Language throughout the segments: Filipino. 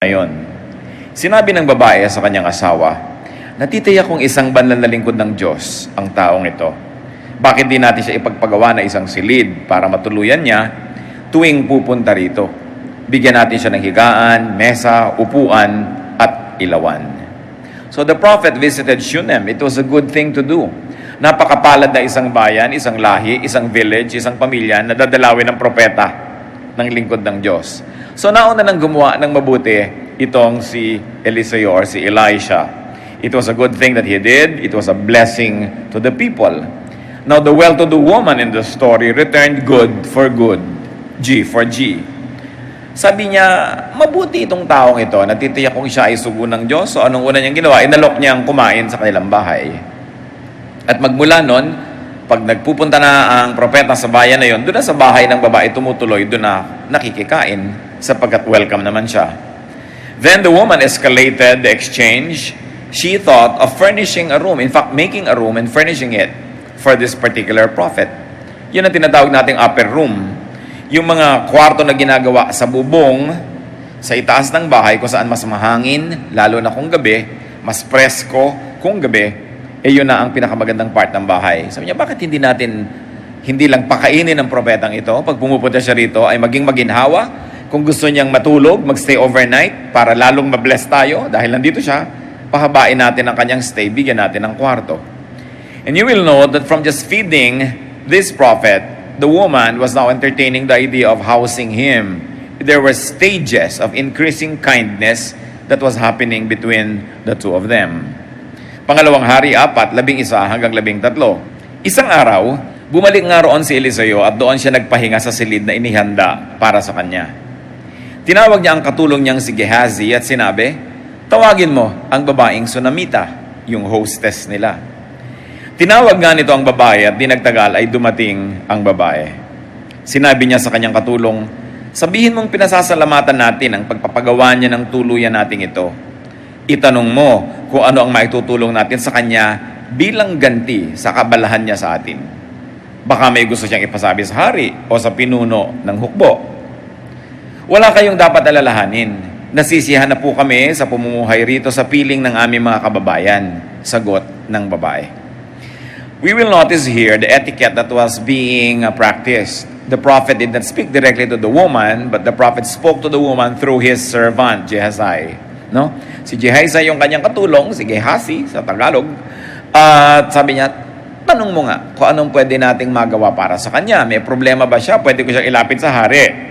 Ngayon, sinabi ng babae sa kanyang asawa, natitiyak kong isang banal na lingkod ng Diyos ang taong ito. Bakit di natin siya ipagpagawa na isang silid para matuluyan niya tuwing pupunta rito? Bigyan natin siya ng higaan, mesa, upuan, at ilawan. So the prophet visited Shunem. It was a good thing to do. Napakapalad na isang bayan, isang lahi, isang village, isang pamilya na dadalawin ng propeta ng lingkod ng Diyos. So nauna nang gumawa ng mabuti itong si Eliseo or si Elisha. It was a good thing that he did. It was a blessing to the people. Now the well-to-do woman in the story returned good for good. G for G. Sabi niya, mabuti itong taong ito. Natitiyak kong siya ay sugo ng Diyos. So anong una niyang ginawa? Inalok niyang kumain sa kanilang bahay. At magmula nun, pag nagpupunta na ang propeta sa bayan na yon, doon na sa bahay ng babae tumutuloy, doon na nakikikain sapagkat welcome naman siya. Then the woman escalated the exchange. She thought of furnishing a room, in fact, making a room and furnishing it for this particular prophet. Yun ang tinatawag nating upper room. Yung mga kwarto na ginagawa sa bubong, sa itaas ng bahay kung saan mas mahangin, lalo na kung gabi, mas presko kung gabi, yun na ang pinakamagandang part ng bahay. Sabi niya, bakit hindi lang pakainin ng propetang ito, pag pumupunta siya rito, ay maging maginhawa, kung gusto niyang matulog, magstay overnight, para lalong mabless tayo, dahil nandito siya, pahabain natin ang kanyang stay, bigyan natin ng kwarto. And you will know that from just feeding this prophet, the woman was now entertaining the idea of housing him. There were stages of increasing kindness that was happening between the two of them. Pangalawang hari, 4, 11 hanggang 13. Isang araw, bumalik nga roon si Eliseo at doon siya nagpahinga sa silid na inihanda para sa kanya. Tinawag niya ang katulong niyang si Gehazi at sinabi, tawagin mo ang babaeng Sunamita, yung hostess nila. Tinawag nga nito ang babae at di nagtagal ay dumating ang babae. Sinabi niya sa kanyang katulong, sabihin mong pinasasalamatan natin ang pagpapagawa niya ng tuluyan nating ito. Itanong mo kung ano ang maitutulong natin sa kanya bilang ganti sa kabalahan niya sa atin. Baka may gusto siyang ipasabi sa hari o sa pinuno ng hukbo. Wala kayong dapat alalahanin. Nasisiyahan na po kami sa pumumuhay rito sa piling ng aming mga kababayan. Sagot ng babae. We will notice here the etiquette that was being practiced. The prophet did not speak directly to the woman, but the prophet spoke to the woman through his servant, Gehazi. No? Si Gehazi yung kanyang katulong, si Gehazi sa Tagalog. At sabi niya, tanong mo nga kung anong pwede nating magawa para sa kanya. May problema ba siya? Pwede ko siyang ilapit sa hari.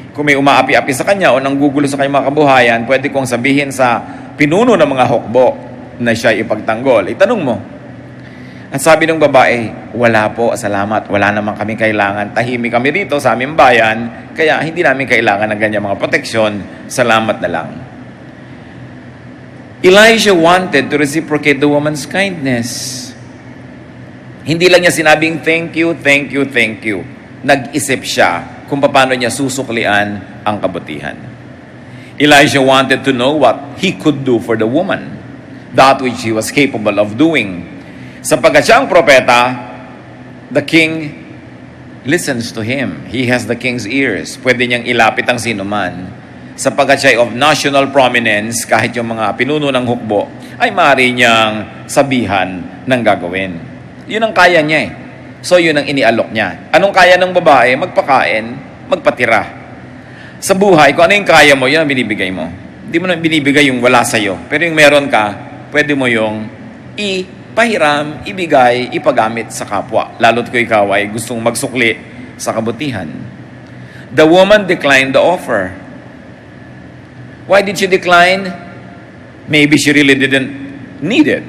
Kung may umaapi-api sa kanya o nanggugulo sa kanyang mga kabuhayan, pwede kong sabihin sa pinuno ng mga hukbo na siya ipagtanggol. Itanong mo. At sabi ng babae, wala po, salamat. Wala naman kami kailangan. Tahimik kami rito sa aming bayan, kaya hindi namin kailangan ng ganyan mga proteksyon. Salamat na lang. Elijah wanted to reciprocate the woman's kindness. Hindi lang niya sinabing thank you, thank you, thank you. Nag-isip siya kung paano niya susuklian ang kabutihan. Elijah wanted to know what he could do for the woman, that which he was capable of doing. Sapagkat siya ang propeta, the king listens to him. He has the king's ears. Pwede niyang ilapit ang sinuman. Sapagkat siya of national prominence, kahit yung mga pinuno ng hukbo, ay maaari niyang sabihan ng gagawin. Yun ang kaya niya eh. So yun ang inialok niya. Anong kaya ng babae? Magpakain, magpatira. Sa buhay, kung ano yung kaya mo, yun ang binibigay mo. Hindi mo na binibigay yung wala sa'yo. Pero yung meron ka, pwede mo yung ipahiram, ibigay, ipagamit sa kapwa. Lalo't kung ikaw ay gustong magsukli sa kabutihan. The woman declined the offer. Why did she decline? Maybe she really didn't need it.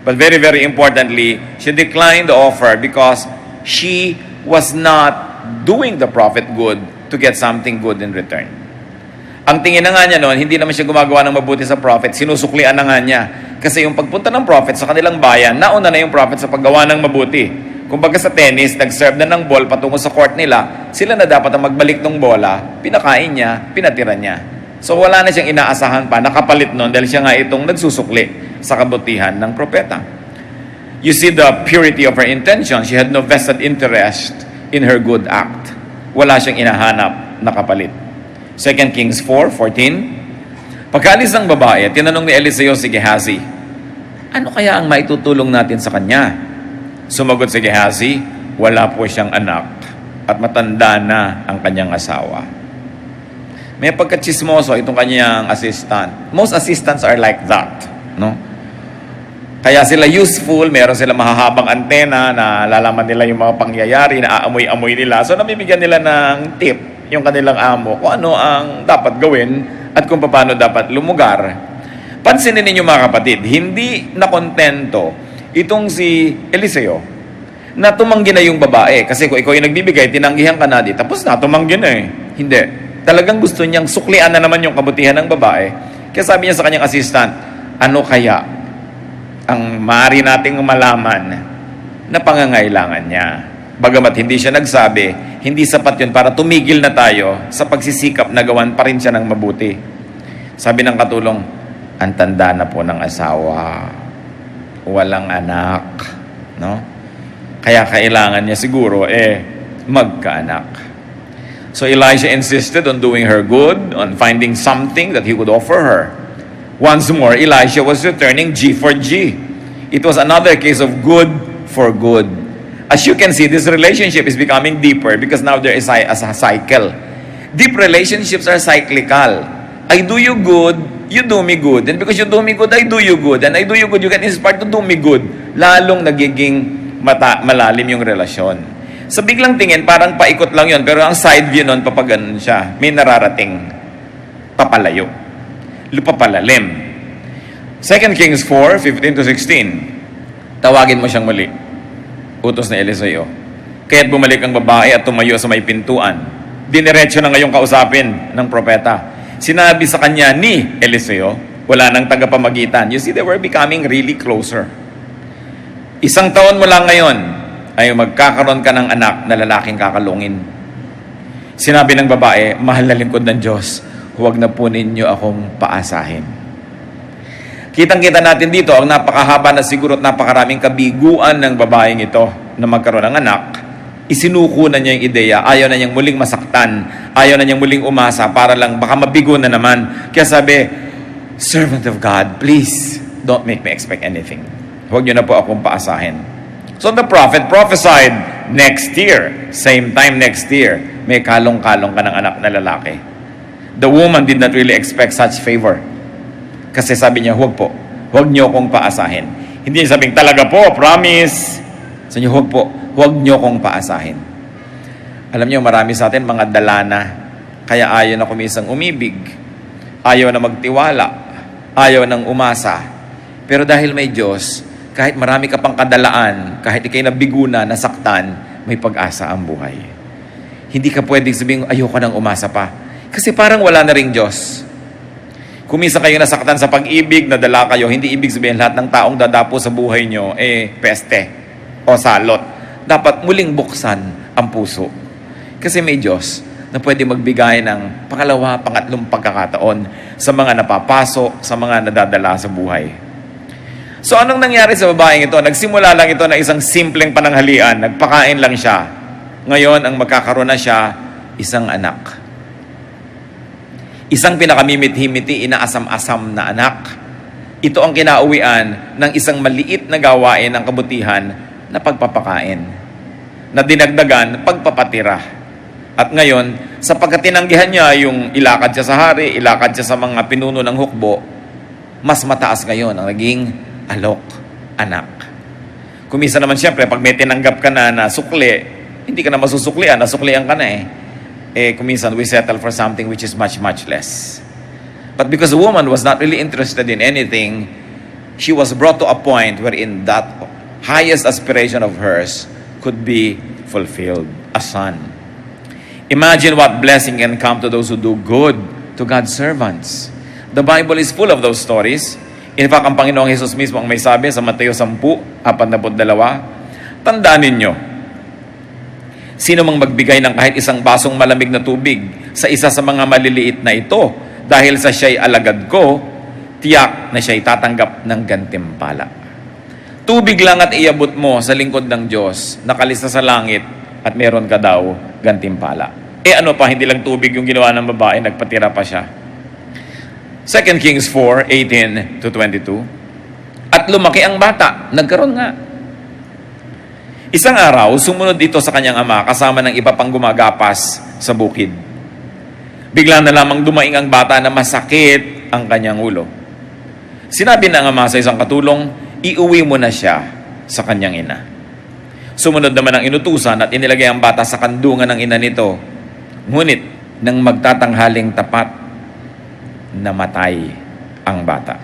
But very, very importantly, she declined the offer because she was not doing the prophet good to get something good in return. Ang tingin na nga niya noon, hindi naman siya gumagawa ng mabuti sa prophet, sinusuklian na nga niya. Kasi yung pagpunta ng prophet sa kanilang bayan, nauna na yung prophet sa paggawa ng mabuti. Kung baga sa tennis, nag-serve na ng ball patungo sa court nila, sila na dapat ang magbalik ng bola, pinakain niya, pinatira niya. So wala na siyang inaasahan pa, nakapalit nun dahil siya nga itong nagsusukli sa kabutihan ng propeta. You see the purity of her intention. She had no vested interest in her good act. Wala siyang inahanap na kapalit. 2 Kings 4:14. Pagkaalis ng babae, tinanong ni Eliseo si Gehazi, ano kaya ang maitutulong natin sa kanya? Sumagot si Gehazi, wala po siyang anak at matanda na ang kanyang asawa. May pagkatsismoso itong kanyang assistant. Most assistants are like that, no? Kaya sila useful, meron sila mahahabang antena na lalaman nila yung mga pangyayari, na aamoy-amoy nila. So namibigyan nila ng tip yung kanilang amo kung ano ang dapat gawin at kung paano dapat lumugar. Pansinin ninyo mga kapatid, hindi nakontento itong si Eliseo na tumanggi na yung babae. Kasi kung ikaw yung nagbibigay, tinanggihan ka na di, tapos na, tumanggi na eh. Hindi. Talagang gusto niyang suklian na naman yung kabutihan ng babae. Kaya sabi niya sa kanyang assistant, ano kaya ang maaari nating malaman na pangangailangan niya? Bagamat hindi siya nagsabi, hindi sapat yun para tumigil na tayo sa pagsisikap na gawan pa rin siya ng mabuti. Sabi ng katulong, ang tanda na po ng asawa, walang anak, no? Kaya kailangan niya siguro magkaanak. So Elisha insisted on doing her good, on finding something that he could offer her. Once more, Elisha was returning G for G. It was another case of good for good. As you can see, this relationship is becoming deeper because now there is a cycle. Deep relationships are cyclical. I do you good, you do me good. And because you do me good, I do you good. And I do you good, you get inspired to do me good. Lalong nagiging malalim yung relasyon. Sa biglang tingin, parang paikot lang yun. Pero ang side view nun, papaganon siya. May nararating papalayo. Lupapalalim. 2 Kings 4:15-16. Tawagin mo siyang muli. Utos ni Eliseo. Kaya't bumalik ang babae at tumayo sa may pintuan. Diniretso na ngayong kausapin ng propeta. Sinabi sa kanya ni Eliseo, wala nang tagapamagitan. You see, they were becoming really closer. 1 taon mo lang ngayon ay magkakaroon ka ng anak na lalaking kakalungin. Sinabi ng babae, mahal na lingkod ng Diyos, huwag na po ninyo akong paasahin. Kitang-kita natin dito ang napakahaba na siguro at napakaraming kabiguan ng babaeng ito na magkaroon ng anak. Isinuko na niya yung ideya, ayaw na niyang muling masaktan, ayaw na niyang muling umasa para lang baka mabigo na naman. Kaya sabi, servant of God, please don't make me expect anything. Huwag niyo na po akong paasahin. So the prophet prophesied next year, same time next year, may kalong-kalong ka ng anak na lalaki. The woman did not really expect such favor. Kasi sabi niya, huwag niyo akong paasahin. Hindi niya sabing, talaga po, promise. Sabi niya, huwag niyo akong paasahin. Alam niyo, marami sa atin mga dalana, kaya ayaw na kumisang umibig, ayaw na magtiwala, ayaw nang umasa. Pero dahil may Diyos, kahit marami ka pang kadalaan, kahit ikay nabiguna, nasaktan, may pag-asa ang buhay. Hindi ka pwedeng sabihin, ayoko nang umasa pa. Kasi parang wala na ring Diyos. Kung minsan kayo nasaktan sa pag-ibig, nadala kayo, hindi ibig sabihin lahat ng taong dadapo sa buhay nyo, peste o salot. Dapat muling buksan ang puso. Kasi may Diyos na pwede magbigay ng pangalawa, pangatlong pagkakataon sa mga napapasok, sa mga nadadala sa buhay. So anong nangyari sa babaeng ito? Nagsimula lang ito na isang simpleng pananghalian. Nagpakain lang siya. Ngayon, ang magkakaroon na siya, isang anak. Isang pinakamimit-himiti, inaasam-asam na anak. Ito ang kinauwian ng isang maliit na gawain ng kabutihan na pagpapakain. Na dinagdagan, pagpapatira. At ngayon, sa pagkatinanggihan niya yung ilakad siya sa hari, ilakad siya sa mga pinuno ng hukbo, mas mataas ngayon ang naging alok, anak. Kumisa naman siyempre, pag may tinanggap ka na sukli, hindi ka na masusuklian, nasuklian ka na kuminsan we settle for something which is much, much less. But because the woman was not really interested in anything, she was brought to a point wherein that highest aspiration of hers could be fulfilled, a son. Imagine what blessing can come to those who do good to God's servants. The Bible is full of those stories. In fact, ang Panginoong Jesus mismo ang may sabi sa Mateo 10:42, tandaan ninyo, sino mang magbigay ng kahit isang basong malamig na tubig sa isa sa mga maliliit na ito, dahil sa siya'y alagad ko, tiyak na siya'y tatanggap ng gantimpala. Tubig lang at iabot mo sa lingkod ng Diyos, nakalista sa langit, at meron ka daw gantimpala. Ano pa, hindi lang tubig yung ginawa ng babae, nagpatira pa siya. 2 Kings 4:18 to 22. At lumaki ang bata. Nagkaroon nga. Isang araw, sumunod ito sa kanyang ama kasama ng iba pang gumagapas sa bukid. Bigla na lamang dumaing ang bata na masakit ang kanyang ulo. Sinabi ng ama sa isang katulong, iuwi mo na siya sa kanyang ina. Sumunod naman ang inutusan at inilagay ang bata sa kandungan ng ina nito. Ngunit, nang magtatanghaling tapat, namatay ang bata.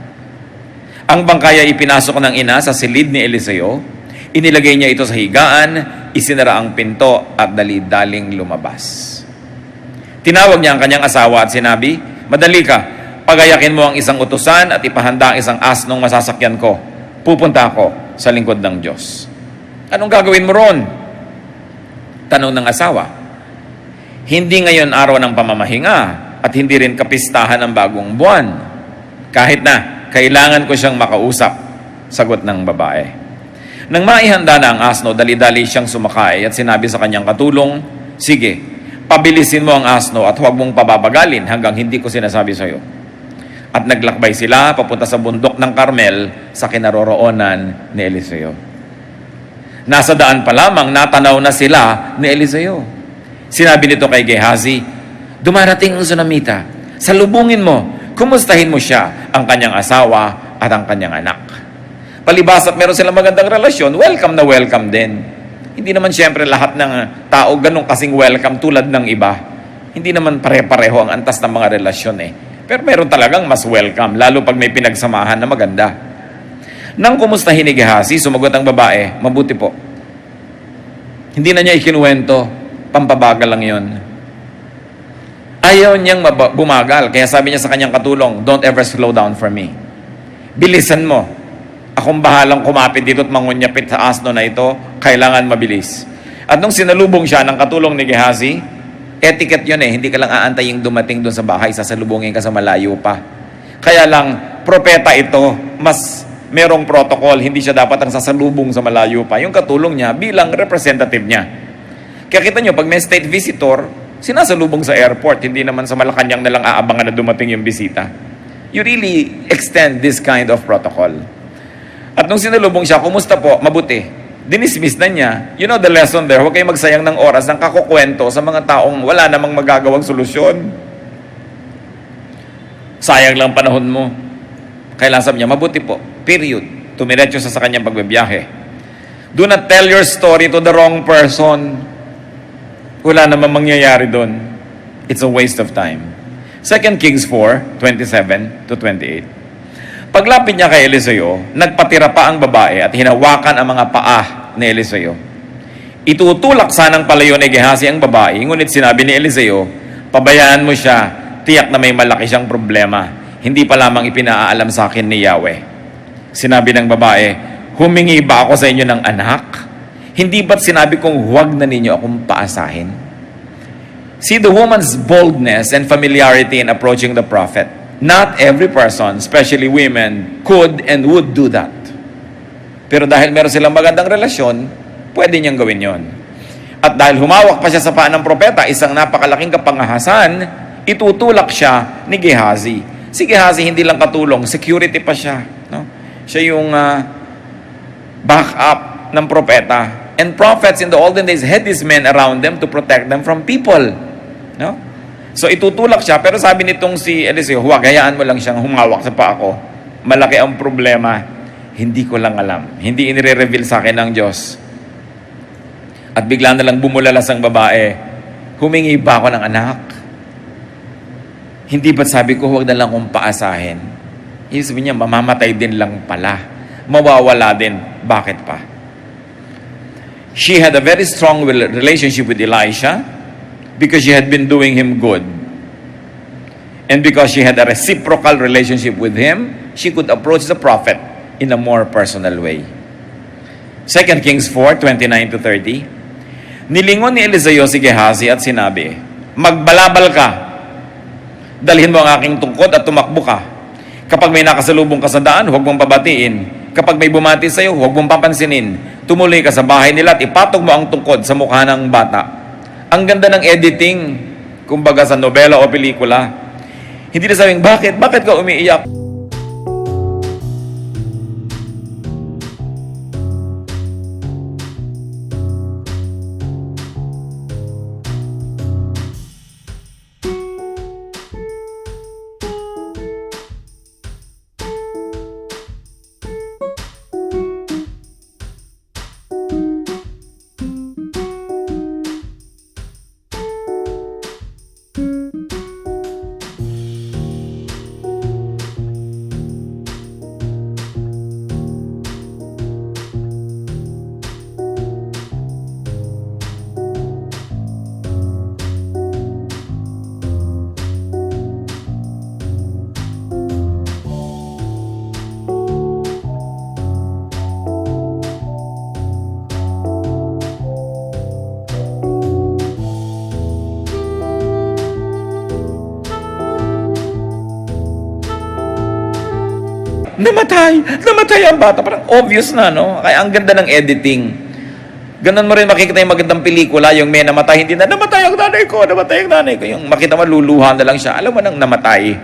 Ang bangkay ay ipinasok ng ina sa silid ni Eliseo, inilagay niya ito sa higaan, isinara ang pinto at dali-daling lumabas. Tinawag niya ang kanyang asawa at sinabi, madali ka, pagayakin mo ang isang utusan at ipahanda ang isang asnong masasakyan ko. Pupunta ako sa lingkod ng Diyos. Anong gagawin mo ron? Tanong ng asawa. Hindi ngayon araw ng pamamahinga at hindi rin kapistahan ng bagong buwan. Kahit na, kailangan ko siyang makausap. Sagot ng babae. Nang maihanda na ang asno, dali-dali siyang sumakay at sinabi sa kanyang katulong, sige, pabilisin mo ang asno at huwag mong pababagalin hanggang hindi ko sinasabi sa iyo. At naglakbay sila papunta sa bundok ng Carmel sa kinaroroonan ni Eliseo. Nasa daan pa lamang natanaw na sila ni Eliseo. Sinabi nito kay Gehazi, dumarating ang Sunamita, salubungin mo, kumustahin mo siya, ang kanyang asawa at ang kanyang anak. Palibas at meron silang magandang relasyon, welcome na welcome din. Hindi naman siyempre lahat ng tao ganun kasing welcome tulad ng iba. Hindi naman pare-pareho ang antas ng mga relasyon eh. Pero meron talagang mas welcome, lalo pag may pinagsamahan na maganda. Nang kumustahin ni Gehazi, sumagot ang babae, mabuti po. Hindi na niya ikinuwento, pampabagal lang yon. Ayaw niyang bumagal, kaya sabi niya sa kanyang katulong, don't ever slow down for me. Bilisan mo. Akong bahalang kumapit dito at mangunyapit sa asno na ito, kailangan mabilis. At nung sinalubong siya ng katulong ni Gehazi, etiquette yun eh, hindi ka lang aantayin dumating doon sa bahay, sasalubungin ka sa malayo pa. Kaya lang, propeta ito, mas merong protocol, hindi siya dapat ang sasalubong sa malayo pa. Yung katulong niya bilang representative niya. Kaya kita nyo, pag may state visitor, sinasalubong sa airport, hindi naman sa Malacanang na lang aabangan na dumating yung bisita. You really extend this kind of protocol. At nung sinalubong siya, kumusta po? Mabuti. Dinismiss na niya. You know the lesson there, huwag kayong magsayang ng oras ng kakukwento sa mga taong wala namang magagawang solusyon. Sayang lang panahon mo. Kailangan sabi niya, mabuti po. Period. Tumiretso sa kanyang pagbibiyahe. Do not tell your story to the wrong person. Wala namang mangyayari doon. It's a waste of time. 2 Kings 4:27 to 28. Paglapit niya kay Eliseo, nagpatira pa ang babae at hinawakan ang mga paa ni Eliseo. Itutulak sanang palayo ni Gehazi ang babae, ngunit sinabi ni Eliseo, pabayaan mo siya, tiyak na may malaki siyang problema. Hindi pa lamang ipinaalam sa akin ni Yahweh. Sinabi ng babae, humingi ba ako sa inyo ng anak? Hindi ba't sinabi kong huwag na ninyo akong paasahin? See the woman's boldness and familiarity in approaching the prophet. Not every person, especially women, could and would do that. Pero dahil meron silang magandang relasyon, pwede niyang gawin yon. At dahil humawak pa siya sa paa ng propeta, isang napakalaking kapangahasan, itutulak siya ni Gehazi. Si Gehazi hindi lang katulong, security pa siya. No? Siya yung backup ng propeta. And prophets in the olden days had these men around them to protect them from people. No? So itutulak siya, pero sabi nitong si Eliseo, huwag, hayaan mo lang siyang humawak sa paa ko. Malaki ang problema. Hindi ko lang alam. Hindi inire-reveal sa akin ng Diyos. At bigla na lang bumulalas ang babae, humingi ba ako ng anak? Hindi ba't sabi ko, huwag na lang kong paasahin? Ibig sabihin niya, mamamatay din lang pala. Mawawala din. Bakit pa? She had a very strong relationship with Elisha because she had been doing him good. And because she had a reciprocal relationship with him, she could approach the prophet in a more personal way. 2 Kings 4:29 to 30. Nilingon ni Eliseo si Gehazi at sinabi, magbalabal ka. Dalhin mo ang aking tungkod at tumakbo ka. Kapag may nakasalubong ka sa daan, huwag mong pabatiin. Kapag may bumati sa iyo, huwag mong papansinin. Tumuloy ka sa bahay nila at ipatog mo ang tungkod sa mukha ng bata. Ang ganda ng editing, kumbaga sa nobela o pelikula. Hindi na sabing, bakit? Bakit ka umiiyak? Namatay ang bata. Parang obvious na, no? Kaya ang ganda ng editing. Ganun mo rin makikita yung magandang pelikula, yung may namatay, hindi na, namatay ang nanay ko. Yung makita mo, luluha na lang siya. Alam mo nang namatay.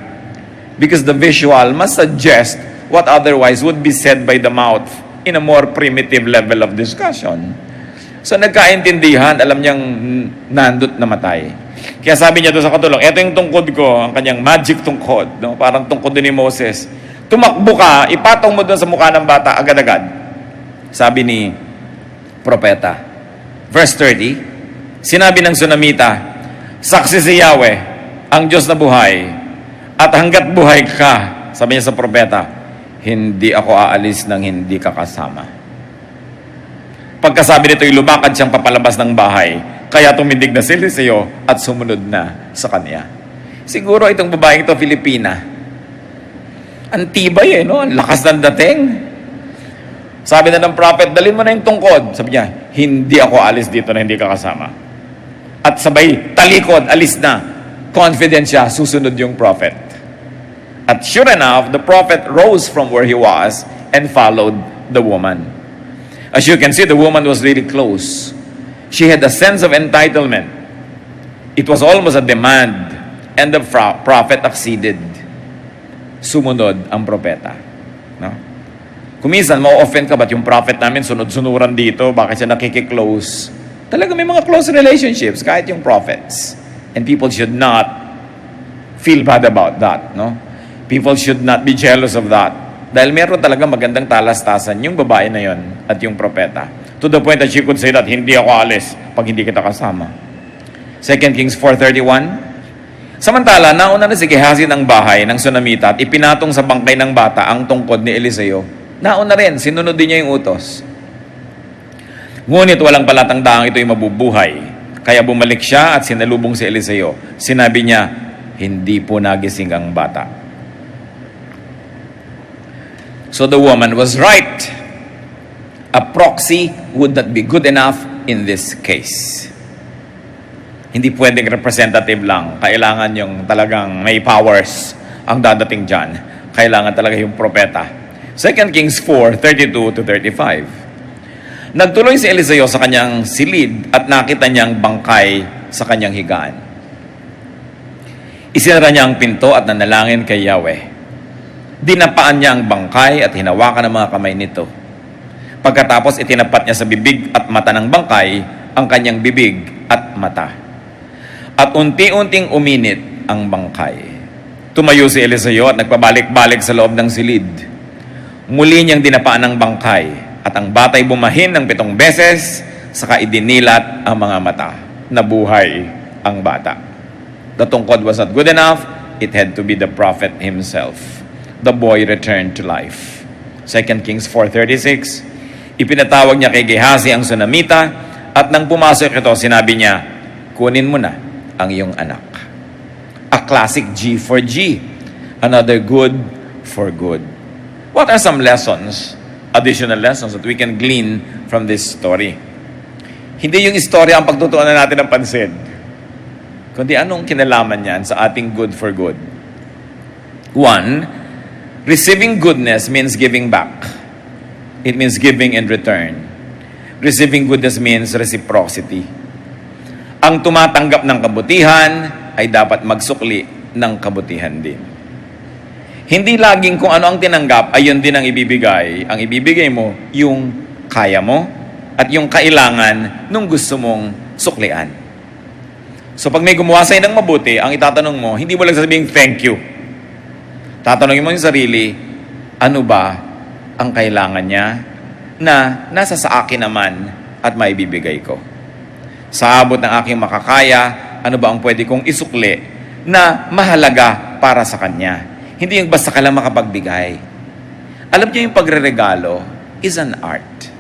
Because the visual must suggest what otherwise would be said by the mouth in a more primitive level of discussion. So nagkaintindihan, alam niyang nandut namatay. Kaya sabi niya doon sa katulong, eto yung tungkod ko, ang kanyang magic tungkod, no? Parang tungkod din ni Moses. Tumakbo ka, ipatong mo doon sa mukha ng bata agad-agad. Sabi ni propeta. Verse 30, sinabi ng Sunamita, saksi si Yahweh, ang Diyos na buhay, at hanggat buhay ka, sabi niya sa propeta, hindi ako aalis nang hindi ka kasama. Pagkasabi nito, lumakad siyang papalabas ng bahay, kaya tumindig na si Eliseo at sumunod na sa kanya. Siguro itong babaeng ito, Filipina. Ang tibay no? Ang lakas ng dating. Sabi na ng prophet, dalhin mo na yung tungkod. Sabi niya, hindi ako alis dito na hindi ka kasama. At sabay, talikod, alis na. Confident siya, susunod yung prophet. At sure enough, the prophet rose from where he was and followed the woman. As you can see, the woman was really close. She had a sense of entitlement. It was almost a demand, and the prophet acceded. Sumunod ang propeta. No? Kuminsan, ma-offend ka, ba't yung prophet namin sunod-sunuran dito? Bakit siya nakikiklose? Talaga may mga close relationships, kahit yung prophets. And people should not feel bad about that. No? People should not be jealous of that. Dahil meron talaga magandang talastasan yung babae na yon at yung propeta. To the point that she could say that, hindi ako alis pag hindi kita kasama. 2 Kings 4:31. Samantala, nauna na si Gehazi ng bahay ng Sunamita at ipinatong sa bangkay ng bata ang tungkod ni Eliseo. Nauna rin, sinunod din niya yung utos. Ngunit walang palatandang ito'y mabubuhay. Kaya bumalik siya at sinalubong si Eliseo. Sinabi niya, hindi po nagising ang bata. So the woman was right. A proxy would not be good enough in this case. Hindi pwedeng representative lang. Kailangan yung talagang may powers ang dadating dyan. Kailangan talaga yung propeta. 2 Kings 4:32-35. Nagtuloy si Eliseo sa kanyang silid at nakita niyang bangkay sa kanyang higaan. Isinara niya ang pinto at nanalangin kay Yahweh. Dinapaan niya ang bangkay at hinawakan ang mga kamay nito. Pagkatapos itinapat niya sa bibig at mata ng bangkay ang kanyang bibig at mata. At unti-unting uminit ang bangkay. Tumayo si Eliseo at nagpabalik-balik sa loob ng silid. Muli niyang dinapaan ang bangkay at ang batay bumahin ng 7 beses, saka idinilat ang mga mata. Nabuhay ang bata. The tungkod was not good enough. It had to be the prophet himself. The boy returned to life. 2 Kings 4:36. Ipinatawag niya kay Gehazi ang Sunamita at nang pumasok ito, sinabi niya, kunin mo na ang iyong anak. A classic G for G. Another good for good. What are some lessons, additional lessons that we can glean from this story? Hindi yung istorya ang pagtutuunan natin ng pansin, kundi anong kinalaman niyan sa ating good for good. 1, receiving goodness means giving back. It means giving in return. Receiving goodness means reciprocity. Ang tumatanggap ng kabutihan ay dapat magsukli ng kabutihan din. Hindi laging kung ano ang tinanggap ay yun din ang ibibigay. Ang ibibigay mo, yung kaya mo at yung kailangan nung gusto mong suklian. So pag may gumawa sa'yo ng mabuti, ang itatanong mo, hindi mo lang sasabihin thank you. Tatanungin mo yung sarili, ano ba ang kailangan niya na nasa sa akin naman at maibibigay ko? Sa abot ng aking makakaya, ano ba ang pwede kong isukli na mahalaga para sa kanya? Hindi yung basta ka lang makapagbigay. Alam niyo yung pagreregalo is an art.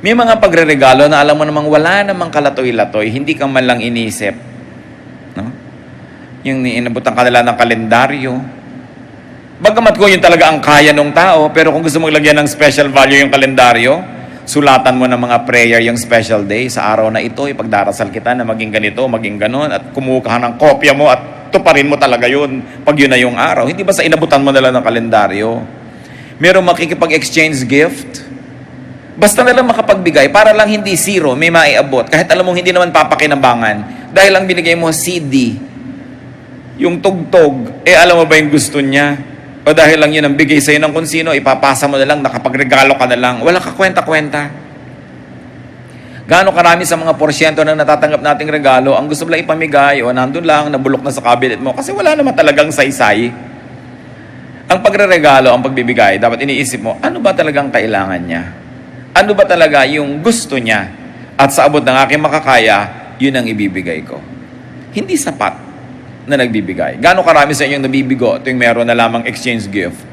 May mga pagreregalo na alam mo namang wala namang kalatoy-latoy, hindi ka man lang inisip. No? Yung inabutan ka nila ng kalendaryo. Bagamat ko yun talaga ang kaya ng tao, pero kung gusto mong lagyan ng special value yung kalendaryo, sulatan mo ng mga prayer yung special day. Sa araw na ito, ipagdarasal kita na maging ganito, maging ganon, at kumuha ka ng kopya mo at tuparin mo talaga yun pag yun na yung araw. Hindi ba sa inabutan mo nila ng kalendaryo? Meron makikipag-exchange gift? Basta na lang makapagbigay para lang hindi zero, may maiabot. Kahit alam mong hindi naman papakinabangan. Dahil lang binigay mo CD, yung tugtog, alam mo ba yung gusto niya? O dahil lang yun ang bigay sa'yo ng kung sino, ipapasa mo na lang, nakapagregalo ka na lang. Wala ka kwenta-kwenta. Gaano karami sa mga porsyento na natatanggap nating regalo, ang gusto mo lang ipamigay o nandun lang, nabulok na sa cabinet mo kasi wala naman talagang saysay. Ang pagreregalo, ang pagbibigay, dapat iniisip mo, ano ba talagang kailangan niya? Ano ba talaga yung gusto niya? At sa abot ng aking makakaya, yun ang ibibigay ko. Hindi sapat na nagbibigay. Gaano karami sa inyong nabibigo tuwing meron na lamang exchange gift?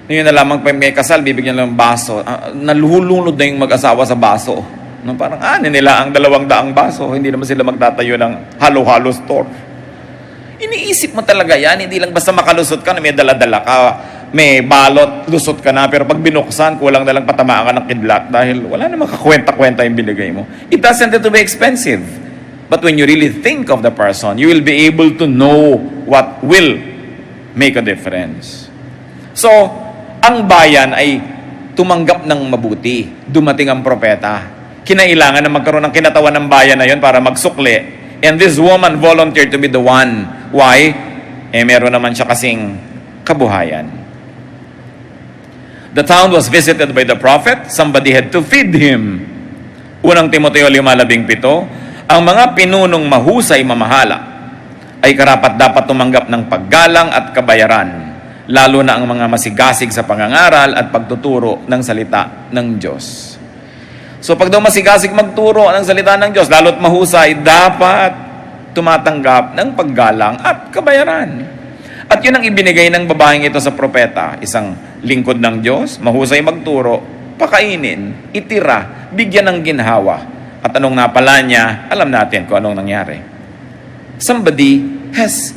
Yun na lamang pag may kasal, bibigyan lang ng baso. Naluhulunod na yung mag-asawa sa baso. No, parang nila ang 200 baso. Hindi naman sila magtatayo ng halo-halo store. Iniisip mo talaga yan. Hindi lang basta makalusot ka na may dala-dala ka. May balot, lusot ka na. Pero pag binuksan, kulang na lang patamaan ka ng kidlat. Dahil wala namang kakwenta-kwenta yung binigay mo. It doesn't have to be expensive. But when you really think of the person, you will be able to know what will make a difference. So, ang bayan ay tumanggap ng mabuti. Dumating ang propeta. Kinailangan na magkaroon ng kinatawan ng bayan na yon para magsukli. And this woman volunteered to be the one. Why? Meron naman siya kasing kabuhayan. The town was visited by the prophet. Somebody had to feed him. Unang Timoteo 5:17, ang mga pinunong mahusay mamahala ay karapat dapat tumanggap ng paggalang at kabayaran, lalo na ang mga masigasig sa pangangaral at pagtuturo ng salita ng Diyos. So pag daw masigasig magturo ng salita ng Diyos, lalo't mahusay, dapat tumatanggap ng paggalang at kabayaran. At yun ang ibinigay ng babaeng ito sa propeta, isang lingkod ng Diyos, mahusay magturo, pakainin, itira, bigyan ng ginhawa. At anong napala niya, alam natin kung anong nangyari. Somebody has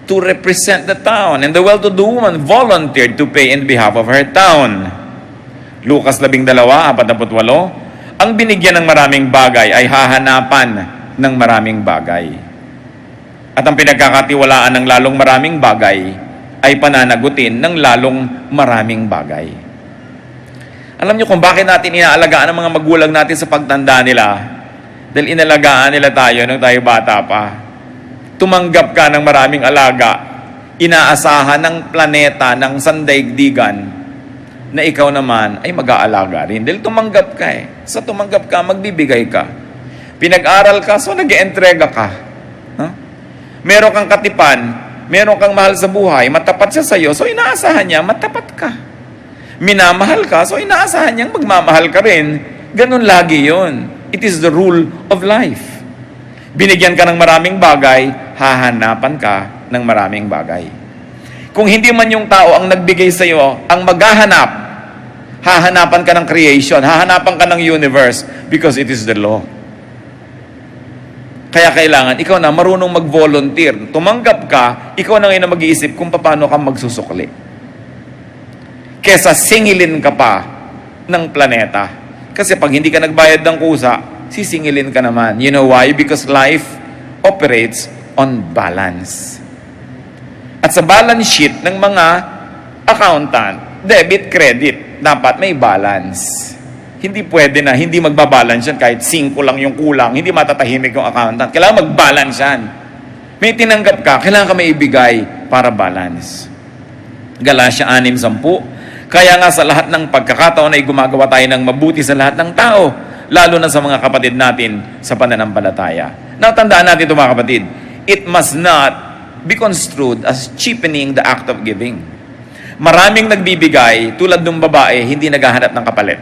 to represent the town. And the well-to-do woman volunteered to pay in behalf of her town. Lucas 12:48, ang binigyan ng maraming bagay ay hahanapan ng maraming bagay. At ang pinagkakatiwalaan ng lalong maraming bagay ay pananagutin ng lalong maraming bagay. Alam niyo kung bakit natin inaalagaan ang mga magulang natin sa pagtanda nila? Dahil inalagaan nila tayo nung tayo bata pa. Tumanggap ka ng maraming alaga, inaasahan ng planeta, ng sandaigdigan, na ikaw naman ay mag-aalaga rin. Dahil tumanggap ka Sa tumanggap ka, magbibigay ka. Pinag-aral ka, so nag-ientrega ka. Meron kang katipan, meron kang mahal sa buhay, matapat siya sa iyo, so inaasahan niya, matapat ka. Minamahal ka, so inaasahan niyang magmamahal ka rin. Ganun lagi yon. It is the rule of life. Binigyan ka ng maraming bagay, hahanapan ka ng maraming bagay. Kung hindi man yung tao ang nagbigay sa iyo, ang maghahanap, hahanapan ka ng creation, hahanapan ka ng universe, because it is the law. Kaya kailangan, ikaw na marunong mag-volunteer. Tumanggap ka, ikaw na ngayon na mag-iisip kung paano ka magsusukli. Kesa singilin ka pa ng planeta. Kasi pag hindi ka nagbayad ng kusa, sisingilin ka naman. You know why? Because life operates on balance. At sa balance sheet ng mga accountant, debit, credit, dapat may balance. Hindi pwede na, hindi magbabalance yan kahit 5 lang yung kulang, hindi matatahimik yung accountant. Kailangan magbalance yan. May tinanggap ka, kailangan ka may ibigay para balance. Galatia 6:10, kaya nga sa lahat ng pagkakataon ay gumagawa tayo ng mabuti sa lahat ng tao, lalo na sa mga kapatid natin sa pananampalataya. Natandaan natin ito mga kapatid, it must not be construed as cheapening the act of giving. Maraming nagbibigay, tulad ng babae, hindi naghahanap ng kapalit.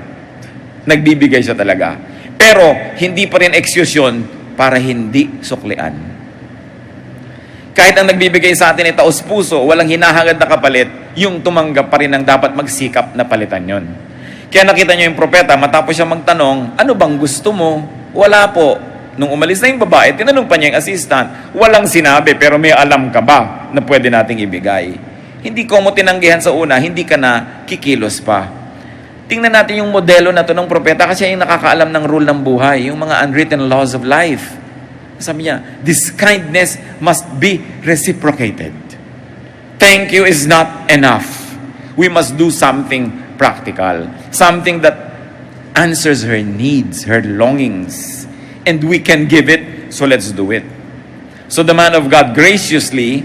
Nagbibigay siya talaga. Pero, hindi pa rin excuse yun para hindi suklian. Kahit ang nagbibigay sa atin ay taos puso, walang hinahangad na kapalit, yung tumanggap pa rin ang dapat magsikap na palitan yon. Kaya nakita niyo yung propeta, matapos siya magtanong, ano bang gusto mo? Wala po. Nung umalis na yung babae, tinanong pa niya yung assistant, walang sinabi, pero may alam ka ba na pwede nating ibigay? Hindi ko mo tinanggihan sa una, hindi ka na kikilos pa. Tingnan natin yung modelo na to ng propeta kasi yung nakakaalam ng rule ng buhay, yung mga unwritten laws of life. Sabi niya, this kindness must be reciprocated. Thank you is not enough. We must do something practical. Something that answers her needs, her longings. And we can give it, so let's do it. So the man of God graciously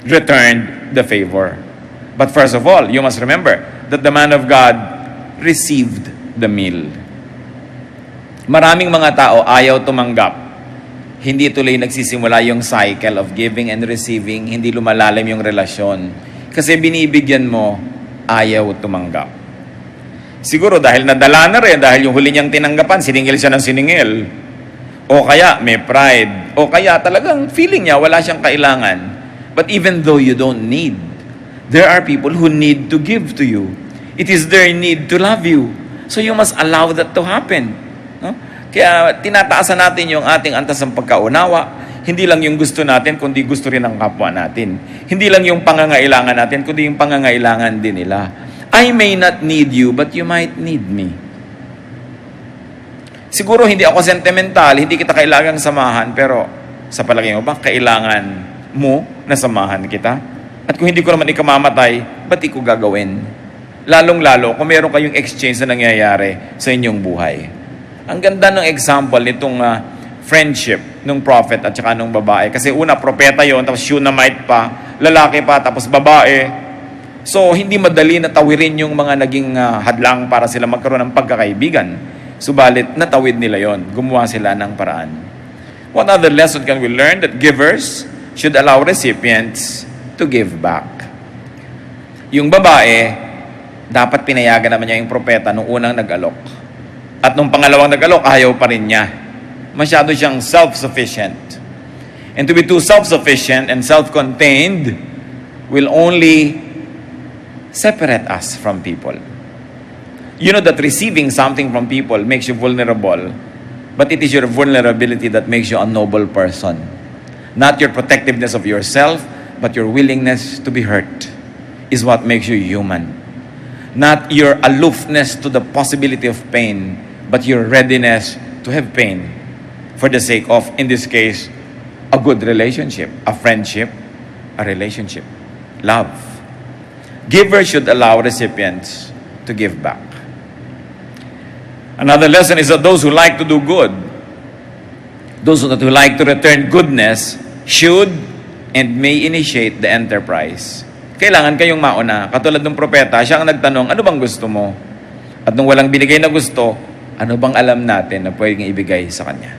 returned the favor. But first of all, you must remember that the man of God received the meal. Maraming mga tao ayaw tumanggap. Hindi tuloy nagsisimula yung cycle of giving and receiving, hindi lumalalim yung relasyon. Kasi binibigyan mo, ayaw tumanggap. Siguro dahil nadala na rin, dahil yung huli niyang tinanggapan, siningil siya ng siningil. O kaya may pride. O kaya talagang feeling niya wala siyang kailangan. But even though you don't need, there are people who need to give to you. It is their need to love you. So you must allow that to happen. No? Kaya tinataasan natin yung ating antas ng pagkaunawa. Hindi lang yung gusto natin, kundi gusto rin ng kapwa natin. Hindi lang yung pangangailangan natin, kundi yung pangangailangan din nila. I may not need you, but you might need me. Siguro hindi ako sentimental, hindi kita kailangang samahan, pero sa palagay mo ba, kailangan mo na samahan kita? At kung hindi ko naman ikamamatay, ba't di ko gagawin? Lalong-lalo kung meron kayong exchange na nangyayari sa inyong buhay. Ang ganda ng example nitong friendship ng prophet at saka ng babae. Kasi una, propeta yon, tapos Shunammite pa, lalaki pa, tapos babae. So, hindi madali na tawirin yung mga naging hadlang para sila magkaroon ng pagkakaibigan. Subalit, natawid nila yon. Gumawa sila ng paraan. What other lesson can we learn? That givers should allow recipients to give back. Yung babae, dapat pinayagan naman niya yung propeta nung unang nag-alok. At nung pangalawang nag-alok, ayaw pa rin niya. Masyado siyang self-sufficient. And to be too self-sufficient and self-contained will only separate us from people. You know that receiving something from people makes you vulnerable, but it is your vulnerability that makes you a noble person. Not your protectiveness of yourself, but your willingness to be hurt is what makes you human. Not your aloofness to the possibility of pain, but your readiness to have pain for the sake of, in this case, a good relationship, a friendship, a relationship, love. Givers should allow recipients to give back. Another lesson is that those who like to do good, those who like to return goodness, should and may initiate the enterprise. Kailangan kayong mauna. Katulad ng propeta, siya ang nagtanong, ano bang gusto mo? At nung walang binigay na gusto, ano bang alam natin na pwedeng ibigay sa kanya?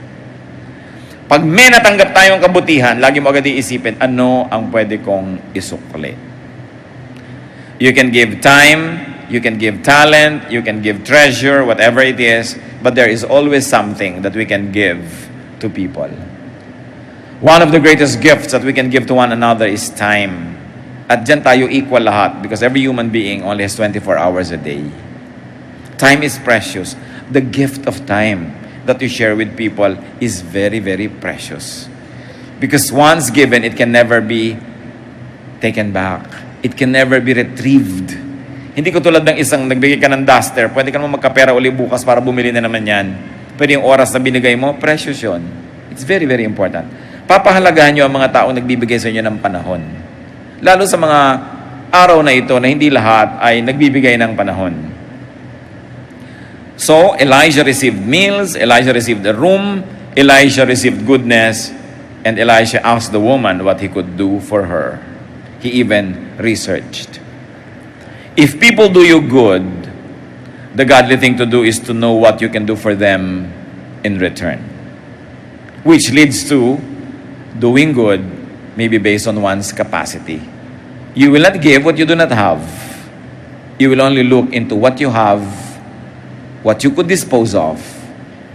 Pag may natanggap tayong kabutihan, lagi mo agad iisipin, ano ang pwede kong isukli? You can give time, you can give talent, you can give treasure, whatever it is, but there is always something that we can give to people. One of the greatest gifts that we can give to one another is time. At dyan tayo equal lahat because every human being only has 24 hours a day. Time is precious. The gift of time that you share with people is very, very precious. Because once given, it can never be taken back. It can never be retrieved. Hindi ko tulad ng isang nagbigay ka ng duster, pwede ka naman magkapera uli bukas para bumili na naman yan. Pwede yung oras na binigay mo, precious yun. It's very, very important. Papahalagahan nyo ang mga taong nagbibigay sa inyo ng panahon. Lalo sa mga araw na ito na hindi lahat ay nagbibigay ng panahon. So, Elijah received meals, Elijah received a room, Elijah received goodness, And Elisha asked the woman what he could do for her. He even researched. If people do you good, the godly thing to do is to know what you can do for them in return. Which leads to doing good, maybe based on one's capacity. You will not give what you do not have. You will only look into what you have, what you could dispose of,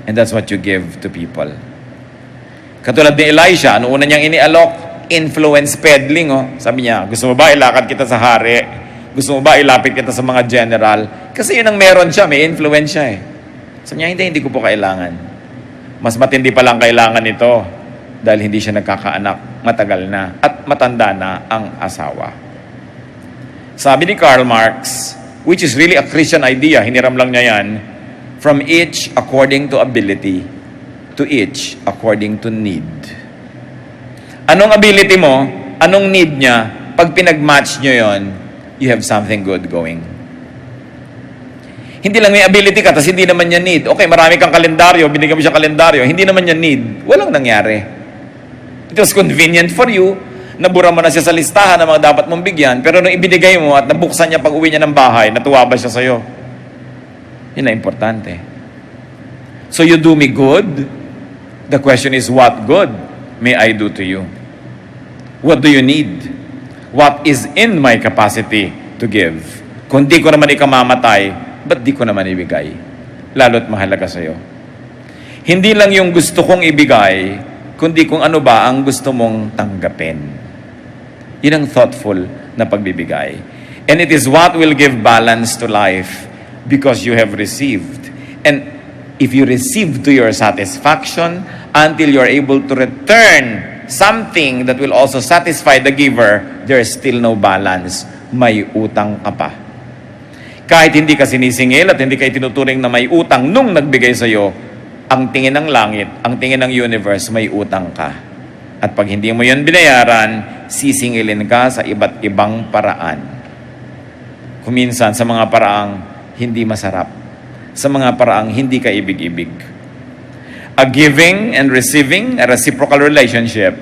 and that's what you give to people. Katulad ni Elisha, ano una niyang inialok? Influence peddling. Oh. Sabi niya, gusto mo ba ilakad kita sa hari? Gusto mo ba ilapit kita sa mga general? Kasi yun ang meron siya, may influence siya eh. Sabi niya, hindi ko po kailangan. Mas matindi pa lang kailangan nito dahil hindi siya nagkakaanak, matagal na, at matanda na ang asawa. Sabi ni Karl Marx, which is really a Christian idea, hiniram lang niya yan, from each according to ability, to each according to need. Anong ability mo? Anong need niya? Pag pinag-match nyo yon, you have something good going. Hindi lang may ability ka, tapos hindi naman niya need. Okay, marami kang kalendaryo, binigyan mo siya kalendaryo, hindi naman niya need. Walang nangyari. It was convenient for you, nabura mo na siya sa listahan ng mga dapat mong bigyan, pero nung ibinigay mo at nabuksan niya pag uwi niya ng bahay, natuwa ba siya sa'yo? Yun na importante. So you do me good. The question is, what good may I do to you? What do you need? What is in my capacity to give? Kung di ko naman ikamamatay, ba't di ko naman ibigay? Lalo't mahalaga sa'yo. Hindi lang yung gusto kong ibigay, kundi kung ano ba ang gusto mong tanggapin. Yun ang thoughtful na pagbibigay. And it is what will give balance to life because you have received. And if you receive to your satisfaction until you're able to return something that will also satisfy the giver, there is still no balance. May utang ka pa. Kahit hindi ka sinisingil at hindi ka tinuturing na may utang nung nagbigay sa'yo, ang tingin ng langit, ang tingin ng universe, may utang ka. At pag hindi mo yan binayaran, sisingilin ka sa iba't ibang paraan. Kuminsan sa mga paraang hindi masarap, sa mga paraang hindi ka ibig-ibig. A giving and receiving, a reciprocal relationship,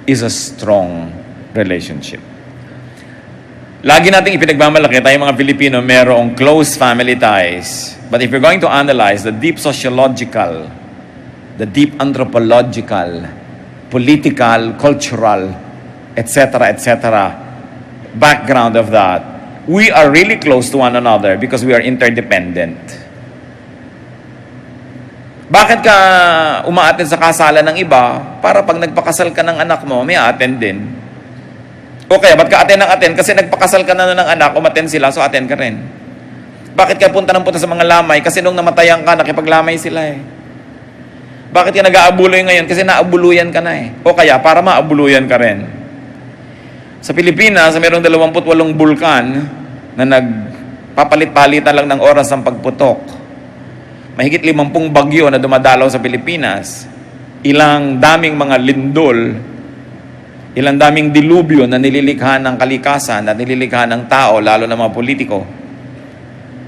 is a strong relationship. Lagi nating ipinagmamalaki tayong mga Pilipino merong close family ties. But if you're going to analyze the deep sociological, the deep anthropological, political, cultural, etc., background of that, we are really close to one another because we are interdependent. Bakit ka umaattend sa kasalan ng iba? Para pag nagpakasal ka ng anak mo, may attend din. O kaya, ba't ka attend ng attend? Kasi nagpakasal ka na ng anak, umattend sila, so attend ka rin. Bakit ka punta sa mga lamay? Kasi nung namatayan ka, nakipaglamay sila eh. Bakit ka nag-aabuloy ngayon? Kasi naabuluyan ka na eh. O kaya, para maabuluyan ka rin. Sa Pilipinas, mayroong 28 bulkan na nagpapalit-palitan lang ng oras ng pagputok. Mahigit 50 bagyo na dumadalaw sa Pilipinas. Ilang daming mga lindol, ilang daming dilubyo na nililikha ng kalikasan at nililikha ng tao, lalo na mga politiko.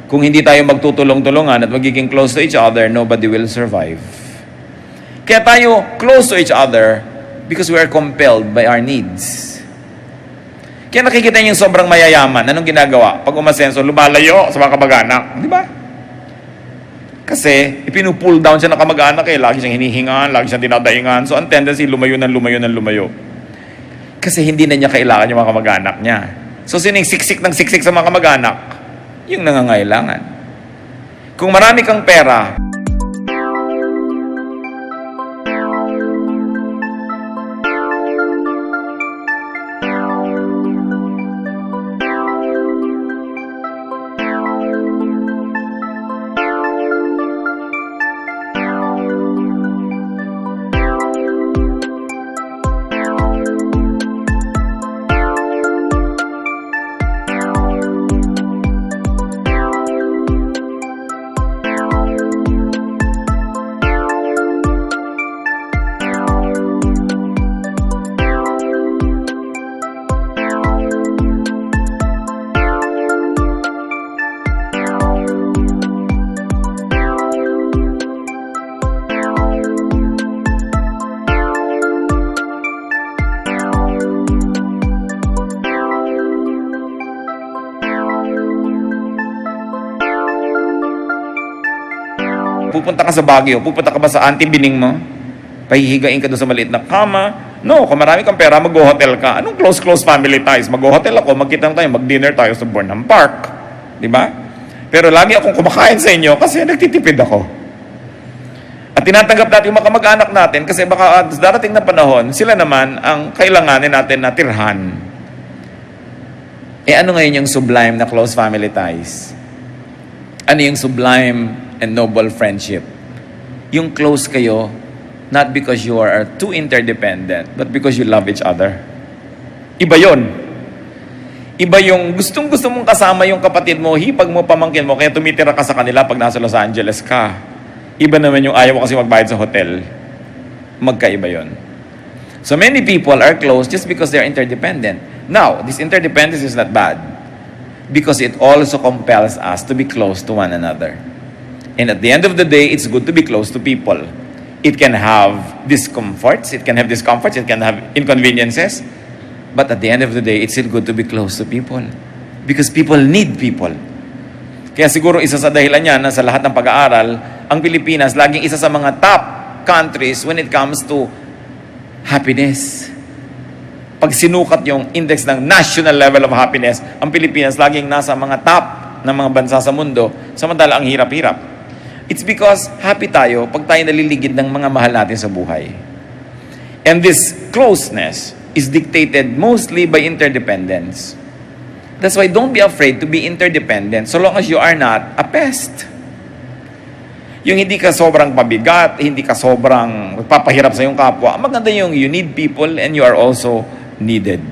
Kung hindi tayo magtutulong-tulungan at magiging close to each other, nobody will survive. Kaya tayo close to each other because we are compelled by our needs. Kaya nakikita niyo yung sobrang mayayaman. Anong ginagawa? Pag umasenso, lumalayo sa mga kamag-anak. Di ba? Kasi, ipinupull down siya ng kamag-anak eh. Lagi siyang hinihingan, lagi siyang dinadaingan. So, ang tendency, lumayo. Kasi hindi na niya kailangan yung mga kamag-anak niya. So, sining siksik ng siksik sa mga kamag-anak, yung nangangailangan. Kung marami kang pera, pupunta ka sa Baguio, pupunta ka ba sa Auntie Bining mo? Pahihigain ka doon sa maliit na kama? No, kung marami kang pera, mag-hotel ka. Anong close family ties? Mag-hotel ako, magkita tayo, mag-dinner tayo sa Burnham Park. Di ba? Pero lagi akong kumakain sa inyo kasi nagtitipid ako. At tinatanggap natin yung mga kamag-anak natin kasi baka darating na panahon, sila naman ang kailanganin natin na tirhan. Ano ngayon yung sublime na close family ties? Ano yung sublime and noble friendship? Yung close kayo, not because you are too interdependent, but because you love each other. Iba yon. Iba yung gustong-gusto mong kasama yung kapatid mo, hipag mo, pamangkin mo, kaya tumitira ka sa kanila pag nasa Los Angeles ka. Iba naman yung ayaw mo kasi magbayad sa hotel. Magkaiba yon. So many people are close just because they are interdependent. Now, this interdependence is not bad because it also compels us to be close to one another. And at the end of the day, it's good to be close to people. It can have discomforts, it can have inconveniences, but at the end of the day, it's still good to be close to people. Because people need people. Kaya siguro isa sa dahilan niya na sa lahat ng pag-aaral, ang Pilipinas laging isa sa mga top countries when it comes to happiness. Pag sinukat yung index ng national level of happiness, ang Pilipinas laging nasa mga top ng mga bansa sa mundo, samantala ang hirap-hirap. It's because happy tayo pag tayo naliligid ng mga mahal natin sa buhay. And this closeness is dictated mostly by interdependence. That's why don't be afraid to be interdependent so long as you are not a pest. Yung hindi ka sobrang pabigat, hindi ka sobrang papahirap sa iyong kapwa. Maganda yung you need people and you are also needed.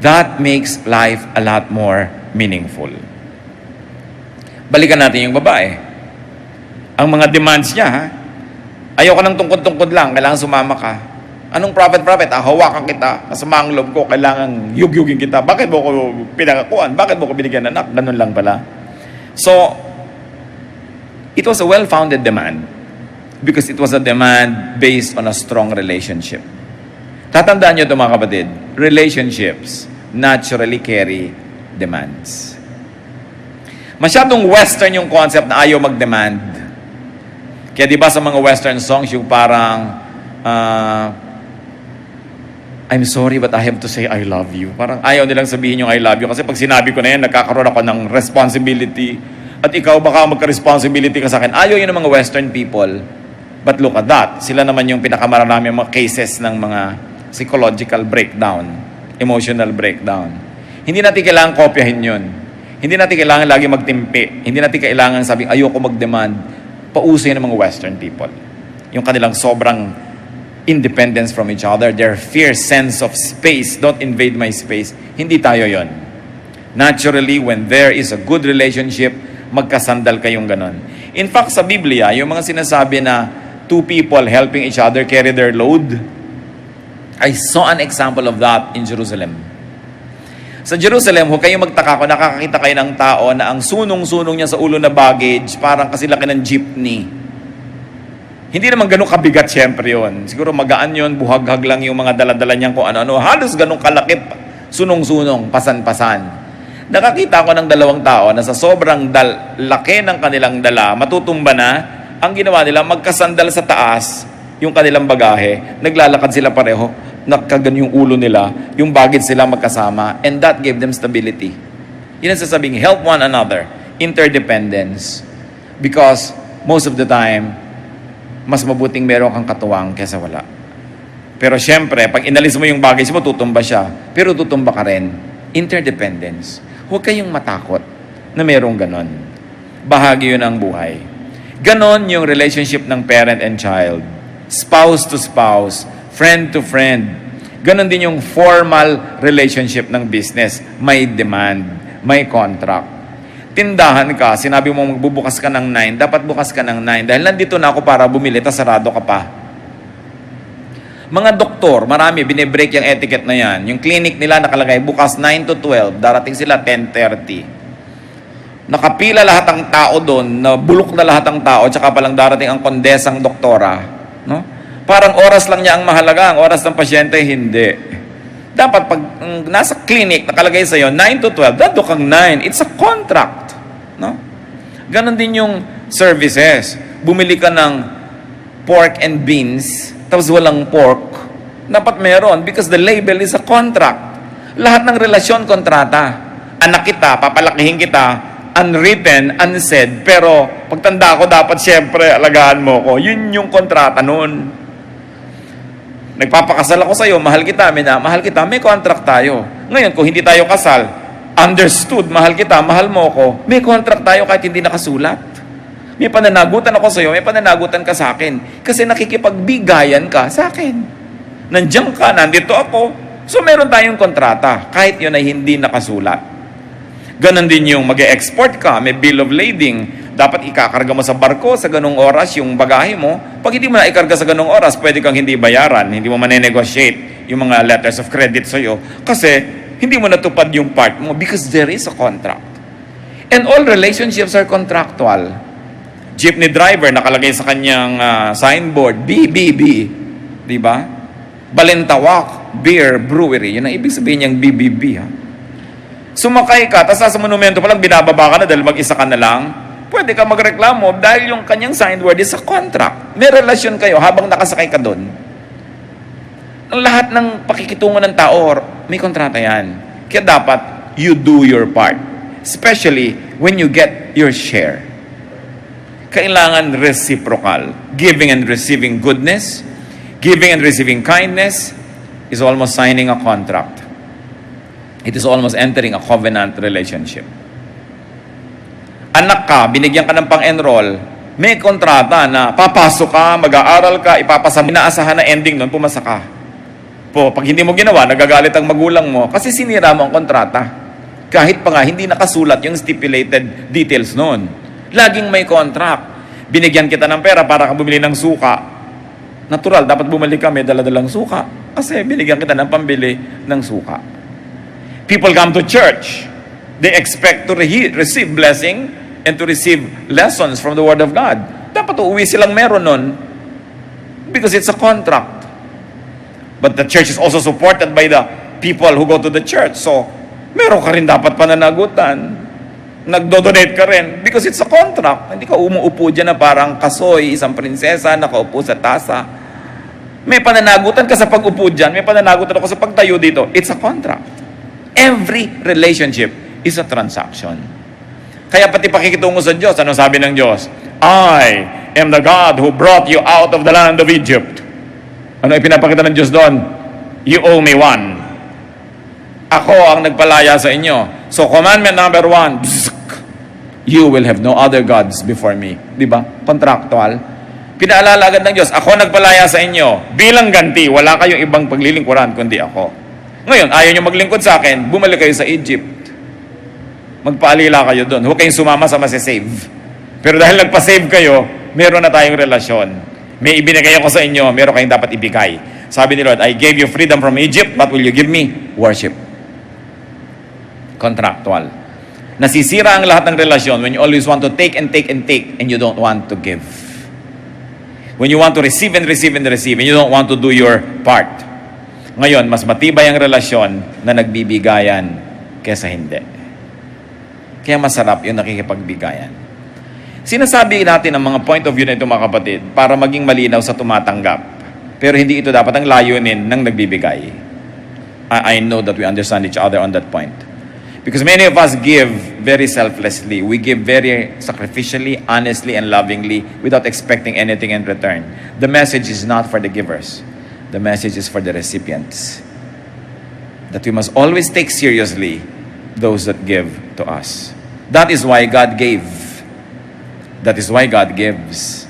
That makes life a lot more meaningful. Balikan natin yung babae. Ang mga demands niya, ha? Ayaw ka ng tungkod-tungkod lang, kailangan sumama ka. Anong prophet? Hawakan kita, kasama ang loob ko, kailangan yugyugin kita. Bakit mo ko pinangakuan? Bakit mo ko binigyan ng anak? Ganun lang pala. So, it was a well-founded demand because it was a demand based on a strong relationship. Tatandaan nyo ito mga kapatid, relationships naturally carry demands. Masyadong Western yung concept na ayaw mag-demand. Kaya di ba sa mga Western songs yung parang I'm sorry but I have to say I love you. Parang ayaw nilang sabihin yung I love you kasi pag sinabi ko na yan, nagkakaroon ako ng responsibility at ikaw baka magka-responsibility ka sa akin. Ayaw yun ng mga Western people. But look at that. Sila naman yung pinakamarami mga cases ng mga psychological breakdown, emotional breakdown. Hindi natin kailangan kopyahin yun. Hindi natin kailangan lagi magtimpi. Hindi natin kailangan sabing ayoko mag-demand. Pauso yun ng mga Western people. Yung kanilang sobrang independence from each other, their fierce sense of space, don't invade my space. Hindi tayo yon. Naturally, when there is a good relationship, magkasandal kayong ganon. In fact, sa Biblia, yung mga sinasabi na two people helping each other carry their load, I saw an example of that in Jerusalem. Sa Jerusalem, huwag kayong magtaka kung nakakakita kayo ng tao na ang sunong-sunong niya sa ulo na baggage, parang kasi laki ng jeepney. Hindi naman ganun kabigat siyempre yun. Siguro magaan yun, buhaghag lang yung mga daladala niyang kung ano-ano. Halos ganun kalakip, sunong-sunong, pasan-pasan. Nakakita ko ng dalawang tao na sa sobrang laki ng kanilang dala, matutumba na, ang ginawa nila, magkasandal sa taas, yung kanilang bagahe, naglalakad sila pareho, nakagan yung ulo nila, yung baggage sila magkasama, and that gave them stability. Yun ang sasabing, help one another, interdependence. Because most of the time, mas mabuting meron kang katuwang kesa wala. Pero syempre, pag inalis mo yung baggage mo, tutumba siya. Pero tutumba ka rin. Interdependence. Huwag kayong matakot na merong ganon. Bahagi yun ng buhay. Ganon yung relationship ng parent and child. Spouse to spouse. Friend to friend. Ganon din yung formal relationship ng business. May demand. May contract. Tindahan ka, sinabi mo magbubukas ka ng 9, dapat bukas ka ng 9 dahil nandito na ako para bumili, tas sarado ka pa. Mga doktor, marami, binibreak yung etiquette na yan. Yung clinic nila nakalagay, bukas 9 to 12, darating sila 10:30. Nakapila lahat ng tao doon, nabulok na lahat ng tao, tsaka palang darating ang kondesang doktora. No? Parang oras lang niya ang mahalaga, ang oras ng pasyente, hindi. Dapat pag nasa clinic, nakalagay sa'yo, 9 to 12, dado kang 9. It's a contract. No? Ganon din yung services. bumili ka ng pork and beans, tapos walang pork, dapat meron because the label is a contract. Lahat ng relasyon, kontrata. Anak kita, papalakihin kita, unwritten, unsaid, pero pagtanda ko dapat siyempre alagaan mo ko. Yun yung kontrata nun. Nagpapakasal ako sa'yo, mahal kita, mahal kita, may contract tayo. Ngayon, kung hindi tayo kasal, understood, mahal kita, mahal mo ko, may contract tayo kahit hindi nakasulat. May pananagutan ako sa'yo, may pananagutan ka sa akin. Kasi nakikipagbigayan ka sa akin. Nandiyan ka, nandito ako. So meron tayong kontrata, kahit yun ay hindi nakasulat. Ganon din yung mag-export ka, may bill of lading. Dapat ikakarga mo sa barko sa ganung oras yung bagahe mo. Pag hindi mo na ikarga sa ganung oras, pwede kang hindi bayaran, hindi mo manenegotiate yung mga letters of credit sa'yo. Kasi hindi mo natupad yung part mo because there is a contract. And all relationships are contractual. Jeepney driver, nakalagay sa kanyang signboard, BBB. Di ba? Balintawak Beer Brewery. Yun ang ibig sabihin niyang BBB. Ha? Sumakay ka, tapos sa monumento pa lang, binababa ka na dahil mag-isa ka na lang. Pwede ka magreklamo dahil yung kanyang signboard is a contract. May relasyon kayo habang nakasakay ka doon. Ang lahat ng pakikitungo ng tao, may kontrata yan. Kaya dapat, you do your part. Especially when you get your share. Kailangan reciprocal. Giving and receiving goodness, giving and receiving kindness is almost signing a contract. It is almost entering a covenant relationship. Anak ka, binigyan ka ng pang-enroll, may kontrata na papasok ka, mag-aaral ka, ipapasama, inaasahan na ending nun, pumasa ka. Pag hindi mo ginawa, nagagalit ang magulang mo kasi sinira mo ang kontrata. Kahit pa nga, hindi nakasulat yung stipulated details nun. Laging may contract. Binigyan kita ng pera para ka bumili ng suka. Natural, dapat bumalik ka, may dala-dalang suka. Kasi binigyan kita ng pambili ng suka. People come to church. They expect to receive blessing and to receive lessons from the Word of God. Dapat uuwi silang meron nun because it's a contract. But the church is also supported by the people who go to the church. So, meron ka rin dapat pananagutan. Nagdo-donate ka rin because it's a contract. Hindi ka umuupo dyan na parang kasoy, isang prinsesa, nakaupo sa tasa. May pananagutan ka sa pag-upo dyan, may pananagutan ako sa pagtayo dito. It's a contract. Every relationship is a transaction. Kaya pati pakikitungo sa Diyos, ano sabi ng Diyos? I am the God who brought you out of the land of Egypt. Ano ipinapakita ng Diyos doon? You owe me one. Ako ang nagpalaya sa inyo. So commandment number 1, you will have no other gods before me. Di ba? Contractual. Pinaalala agad ng Diyos, ako nagpalaya sa inyo. Bilang ganti, wala kayong ibang paglilingkuran kundi ako. Ngayon, ayaw nyo maglingkod sa akin, bumalik kayo sa Egypt. Magpaalila kayo doon. Huwag kayong sumama sa masasave. Pero dahil nagpa-save kayo, meron na tayong relasyon. May ibinigay ako sa inyo, meron kayong dapat ibigay. Sabi ni Lord, I gave you freedom from Egypt, but will you give me worship? Contractual. Nasisira ang lahat ng relasyon when you always want to take and take and take and you don't want to give. When you want to receive and receive and receive and you don't want to do your part. Ngayon, mas matibay ang relasyon na nagbibigayan kesa hindi. Kaya masarap yung nakikipagbigayan. Sinasabi natin ang mga point of view na ito mga kapatid para maging malinaw sa tumatanggap. Pero hindi ito dapat ang layunin ng nagbibigay. I know that we understand each other on that point. Because many of us give very selflessly. We give very sacrificially, honestly, and lovingly without expecting anything in return. The message is not for the givers. The message is for the recipients. That we must always take seriously those that give to us. That is why God gave. That is why God gives.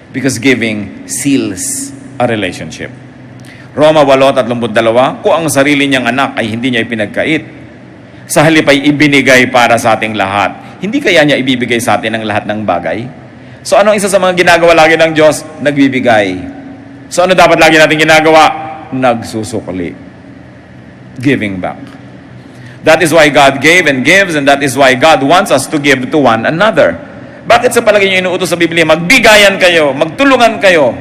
Because giving seals a relationship. Roma 8:32, kung ang sarili niyang anak ay hindi niya ipinagkait, sa halip ay ibinigay para sa ating lahat. Hindi kaya niya ibibigay sa atin ang lahat ng bagay? So ano isa sa mga ginagawa lagi ng Diyos? Nagbibigay. So ano dapat lagi natin ginagawa? Nagsusukli. Giving back. That is why God gave and gives, and that is why God wants us to give to one another. Bakit sa palagi niyo inuutos sa Biblia, magbigayan kayo, magtulungan kayo?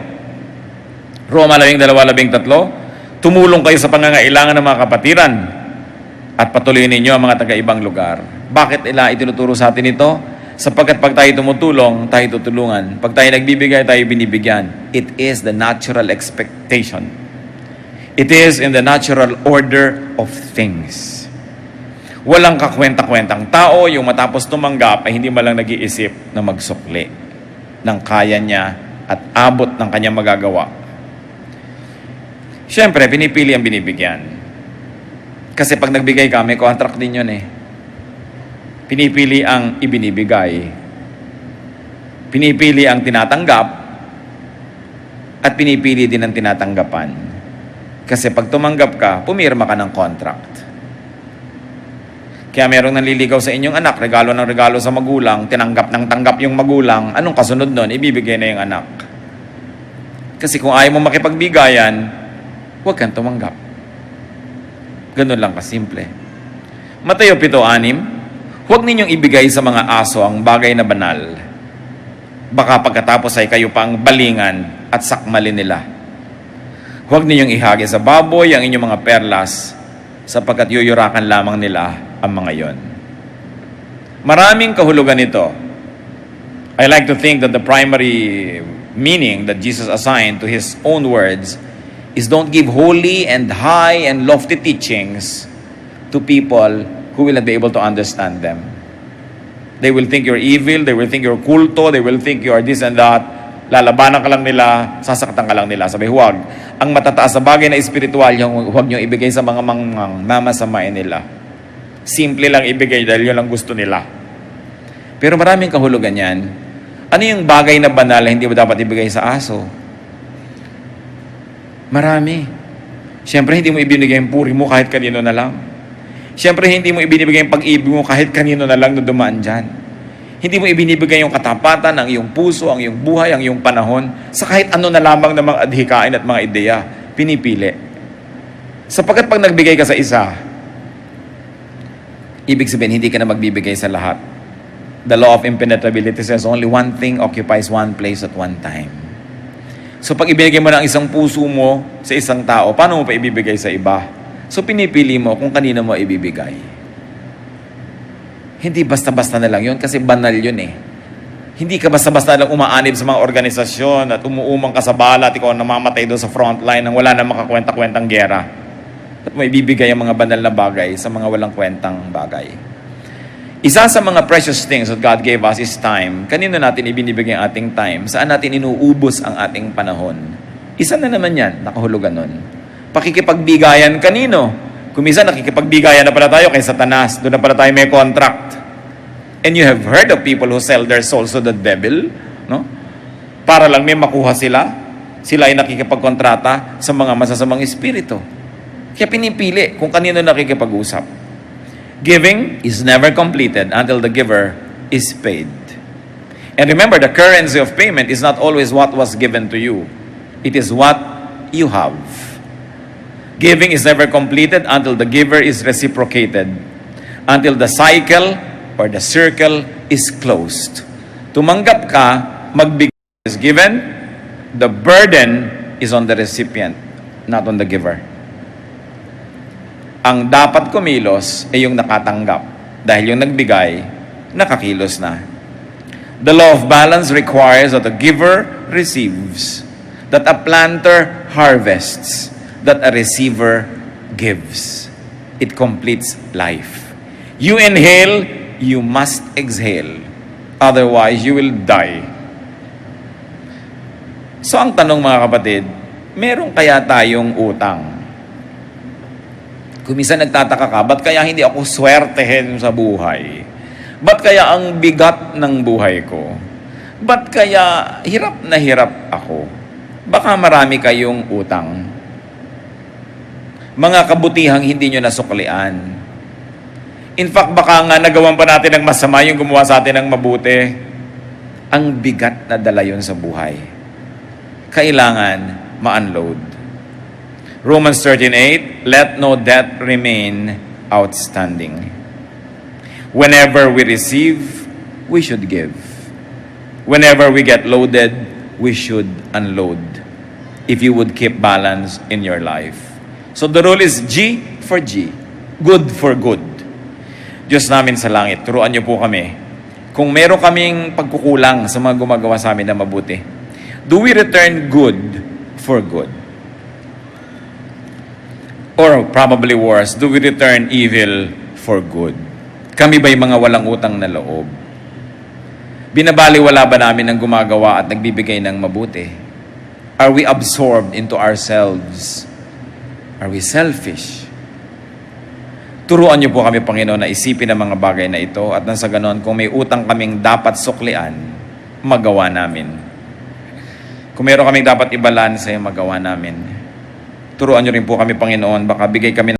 Roma 12:13, tumulong kayo sa pangangailangan ng mga kapatiran at patuloy ninyo ang mga taga-ibang lugar. Bakit nila itinuturo sa atin ito? Sapagkat pag tayo tumutulong, tayo tutulungan. Pag tayo nagbibigay, tayo binibigyan. It is the natural expectation. It is in the natural order of things. Walang kakwenta-kwentang tao yung matapos tumanggap ay hindi malang nag-iisip na magsukli ng kaya niya at abot ng kanyang magagawa. Siyempre, pinipili ang binibigyan. Kasi pag nagbigay ka, may contract din yun eh. Pinipili ang ibinibigay. Pinipili ang tinatanggap at pinipili din ang tinatanggapan. Kasi pag tumanggap ka, pumirma ka ng contract. Kaya merong nanliligaw sa inyong anak, regalo ng regalo sa magulang, tinanggap ng tanggap yung magulang, anong kasunod nun? Ibibigay na yung anak. Kasi kung ayaw mo makipagbigayan, huwag kang tumanggap. Ganun lang kasimple. Mateo 7:6, huwag ninyong ibigay sa mga aso ang bagay na banal. Baka pagkatapos ay kayo pang balingan at sakmalin nila. Huwag ninyong ihagi sa baboy ang inyong mga perlas, sapagkat yuyurakan lamang nila ang mga yon. Maraming kahulugan nito. I like to think that the primary meaning that Jesus assigned to His own words is don't give holy and high and lofty teachings to people who will not be able to understand them. They will think you're evil, they will think you're kulto, they will think you are this and that. Lalabanan ka lang nila, sasaktan ka lang nila. Sabi, huwag. Ang matataas na bagay na espiritual, huwag nyo ibigay sa mga mamasamain nila. Simple lang ibigay dahil yun ang gusto nila. Pero maraming kahulugan yan. Ano yung bagay na banal na hindi mo dapat ibigay sa aso? Marami. Siyempre, hindi mo ibinigay yung puri mo kahit kanino na lang. Siyempre, hindi mo ibinibigay yung pag-ibig mo kahit kanino na lang na dumaan dyan. Hindi mo ibinibigay yung katapatan, ang iyong puso, ang iyong buhay, ang iyong panahon, sa kahit ano na lamang ng mga adhikain at mga ideya. Pinipili. Sapagkat pag nagbigay ka sa isa, ibig sabihin, hindi ka na magbibigay sa lahat. The law of impenetrability says only one thing occupies one place at one time. So pag ibinigay mo ng isang puso mo sa isang tao, paano mo pa ibibigay sa iba? So pinipili mo kung kanino mo ibibigay. Hindi basta-basta na lang yun kasi banal yun eh. Hindi ka basta-basta lang umaanib sa mga organisasyon at umuumang ka sa bala at ikaw namamatay doon sa frontline nang wala na makakwenta-kwentang gera. At may ibibigay ang mga banal na bagay sa mga walang kwentang bagay. Isa sa mga precious things that God gave us is time. Kanino natin ibinibigay ang ating time? Saan natin inuubos ang ating panahon? Isa na naman yan, nakahulugan nun. Pakikipagbigayan kanino? Kung minsan nakikipagbigayan na pala tayo kay Satanas, doon na pala tayo may contract. And you have heard of people who sell their souls to the devil, no? Para lang may makuha sila. Sila ay nakikipagkontrata sa mga masasamang espiritu. Kaya pinipili kung kanino nakikipag-usap. Giving is never completed until the giver is paid. And remember, the currency of payment is not always what was given to you. It is what you have. Giving is never completed until the giver is reciprocated. Until the cycle or the circle is closed. Tumanggap ka, magbigay is given, the burden is on the recipient, not on the giver. Ang dapat kumilos ay yung nakatanggap. Dahil yung nagbigay, nakakilos na. The law of balance requires that the giver receives, that a planter harvests, that a receiver gives. It completes life. You inhale, you must exhale. Otherwise, you will die. So ang tanong mga kapatid, meron kaya tayong utang? Kung minsan nagtataka ka, ba't kaya hindi ako swertehin sa buhay? Ba't kaya ang bigat ng buhay ko? Ba't kaya hirap na hirap ako? Baka marami kayong utang. Mga kabutihang hindi nyo nasuklian. In fact, baka nga nagawan pa natin ng masama yung gumawa sa atin ng mabuti. Ang bigat na dala yun sa buhay. Kailangan ma-unload. Romans 13:8, let no debt remain outstanding. Whenever we receive, we should give. Whenever we get loaded, we should unload. If you would keep balance in your life. So the rule is G for G. Good for good. Diyos namin sa langit, turuan niyo po kami kung meron kaming pagkukulang sa mga gumagawa sa amin na mabuti, do we return good for good? Or probably worse, do we return evil for good? Kami ba'y mga walang utang na loob? Binabaliwala ba namin ang gumagawa at nagbibigay ng mabuti? Are we absorbed into ourselves? Are we selfish? Turuan niyo po kami, Panginoon, na isipin ang mga bagay na ito at nang sa ganon, kung may utang kaming dapat suklian, magawa namin. Kung meron kaming dapat ibalanse, magawa namin. Turuan niyo rin po kami, Panginoon, baka bigay kami